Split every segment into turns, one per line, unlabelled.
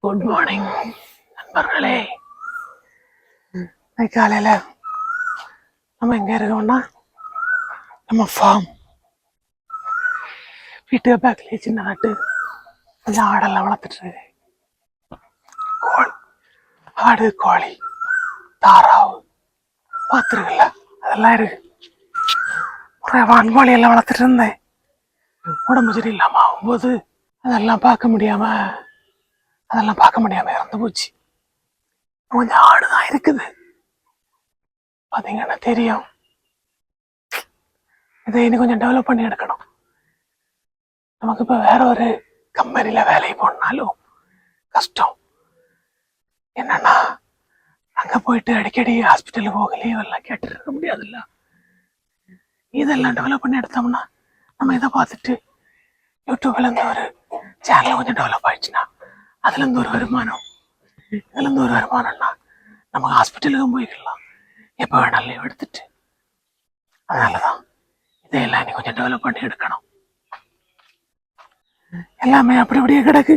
Good morning நண்பர்களே. காலையில் நம்ம எங்கே இருக்கோம்னா நம்ம ஃபார்ம் வீட்டு பேக்லேயே சின்ன நாட்டு கொஞ்சம் ஆடெல்லாம் வளர்த்துட்டு கோழி, ஆடு, கோழி, தாராவு பார்த்துருக்குல்ல, அதெல்லாம் இருக்கு. நிறைய வான்கோழி எல்லாம் வளர்த்துட்டு இருந்தேன். உடம்பு சரி இல்லாமல் ஆகும்போது அதெல்லாம் பார்க்க முடியாம இறந்து போச்சு. கொஞ்சம் ஆடுதான் இருக்குது பார்த்தீங்கன்னா தெரியும். இதை இன்னும் கொஞ்சம் டெவலப் பண்ணி எடுக்கணும். நமக்கு இப்போ வேற ஒரு கம்பெனியில் வேலைக்கு போனாலும் கஷ்டம். என்னன்னா அங்கே போயிட்டு அடிக்கடி ஹாஸ்பிட்டலுக்கு போக லீவ் எல்லாம் கேட்டுட்டு இருக்க முடியாதுல்ல. இதெல்லாம் டெவலப் பண்ணி எடுத்தோம்னா நம்ம இதை பார்த்துட்டு யூடியூப்ல இருந்து ஒரு சேனல் கொஞ்சம் டெவலப் ஆயிடுச்சுன்னா அதுலேருந்து ஒரு வருமானம், இதுலேருந்து ஒரு வருமானம்னா நம்ம ஹாஸ்பிட்டலுக்கும் போய்க்கலாம், எப்போ வேணாலும் லீவ் எடுத்துட்டு. அதனாலதான் இதையெல்லாம் நீ கொஞ்சம் டெவலப் பண்ணி எடுக்கணும். எல்லாமே அப்படி அப்படியே கிடக்கு.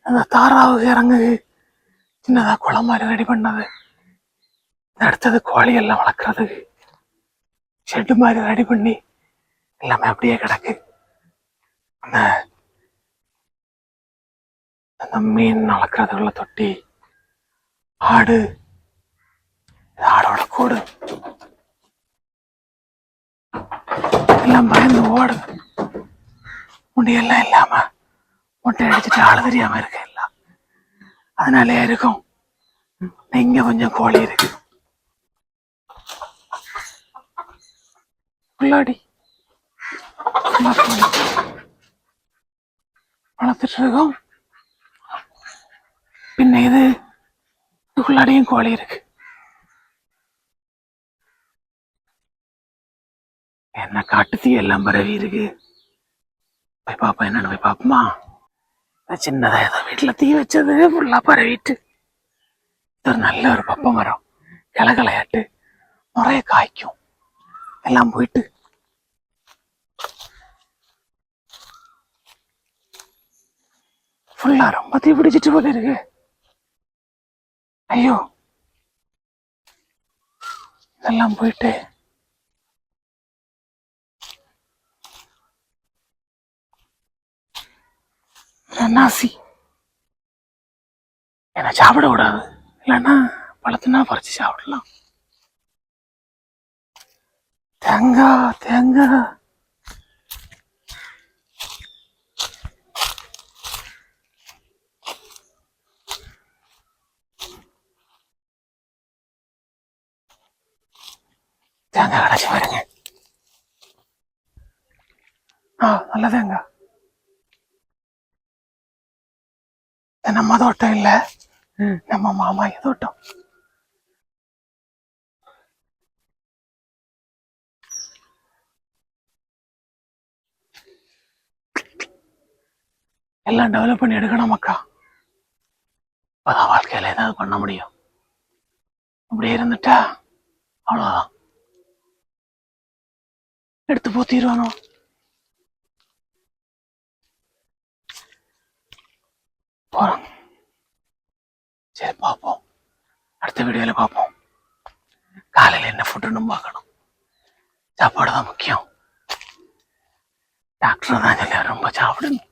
அந்த தாராவுக்கு இறங்கு சின்னதா குளம் மாதிரி ரெடி பண்ணது, அடுத்தது கோழி எல்லாம் வளர்க்கறதுக்கு ஷெட்டு மாதிரி ரெடி பண்ணி எல்லாமே அப்படியே கிடக்கு. அந்த மீன் வளர்க்கறதுக்குள்ள தொட்டி, ஆடு, ஆடோட கூடு எல்லாம் பயந்து ஓடுது. முடியெல்லாம் இல்லாம முட்டை அடிச்சுட்டு ஆளு தெரியாம இருக்க எல்லாம். அதனாலே இருக்கும் இங்க கொஞ்சம் கோழி இருக்கு. உள்ளாடி வளர்த்துட்டு இருக்கோம். பின்ன இதுக்குள்ளாடியும் கோழி இருக்கு. என்ன காட்டு தீ எல்லாம் பரவி இருக்கு. போய் பாப்பா, என்னன்னு போய் பாப்போமா? சின்னதா ஏதோ வீட்டுல தீ வச்சது ஃபுல்லா பரவிட்டு. இது ஒரு நல்ல ஒரு பப்ப மரம், கிளகலையாட்டு நிறைய காய்க்கும். எல்லாம் போயிட்டு ஃபுல்லா ரொம்ப தீ பிடிச்சிட்டு போல இருக்கு. ஐயோ, இதெல்லாம் போயிட்டு நாசி என்ன சாப்பிட கூடாது, இல்லைன்னா பழத்தினா பறிச்சு சாப்பிடலாம். தேங்காய் தேங்காய் தேங்காய் கடைச்சி பாருங்க. நல்ல தேங்காய். நம்ம தோட்டம் இல்ல, நம்ம மாமா தோட்டம். எல்லாம் டெவலப் பண்ணி எடுக்கணும் மக்கா. அப்பதான் வாழ்க்கையில ஏதாவது பண்ண முடியும். இப்படி இருந்துட்டா அவ்வளவுதான், எடுத்து போத்திடுவானோ. போறோம், சரி பார்ப்போம், அடுத்த வீடியோல பார்ப்போம். காலையில் என்ன ஃபுட்டுன்னு பார்க்கணும். சாப்பாடு தான் முக்கியம். டாக்டர் தான் சொல்லி ரொம்ப சாப்பிடணும்.